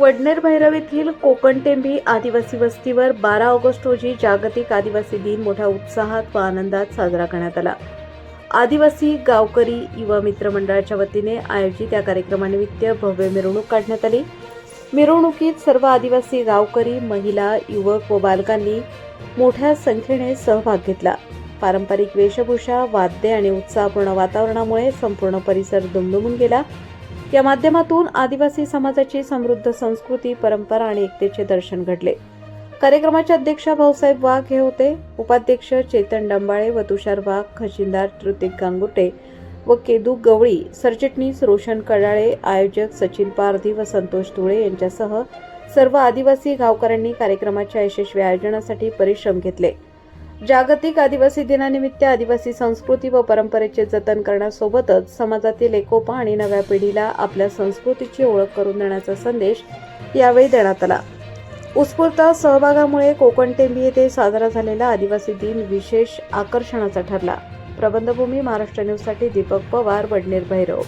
वडनेर भैरव येथील कोकण टेंभी आदिवासी वस्तीवर 12 ऑगस्ट रोजी जागतिक आदिवासी दिन मोठ्या उत्साहात व आनंदात साजरा करण्यात आला. आदिवासी गावकरी युवा मित्र मंडळाच्या वतीने आयोजित या कार्यक्रमानिमित्त भव्य मिरवणूक काढण्यात आली. मिरवणुकीत सर्व आदिवासी गावकरी, महिला, युवक व बालकांनी मोठ्या संख्येने सहभाग घेतला. पारंपरिक वेशभूषा, वाद्ये आणि उत्साहपूर्ण वातावरणामुळे संपूर्ण परिसर दुमदुमून गेला. या माध्यमातून आदिवासी समाजाची समृद्ध संस्कृती, परंपरा आणि एकतेचे दर्शन घडले. कार्यक्रमाचे अध्यक्ष भाऊसाहेब वाघ हे होते. उपाध्यक्ष चेतन डंबाळे व तुषार वाघ, खजिनदार ऋतिक गांगुर्टे व केदू गवळी, सरचिटणीस रोशन कडाळे, आयोजक सचिन पारधी व संतोष तुळे यांच्यासह सर्व आदिवासी गावकऱ्यांनी कार्यक्रमाच्या यशस्वी आयोजनासाठी परिश्रम घेतले. जागतिक आदिवासी दिनानिमित्त आदिवासी संस्कृती व परंपरेचे जतन करण्यासोबतच समाजातील एकोपा आणि नव्या पिढीला आपल्या संस्कृतीची ओळख करून देण्याचा संदेश यावेळी देण्यात आला. उत्स्फूर्त सहभागामुळे कोकण टेंभी येथे साजरा झालेला आदिवासी दिन विशेष आकर्षणाचा ठरला. प्रबंधभूमी महाराष्ट्र न्यूजसाठी दीपक पवार, वडनेर भैरव.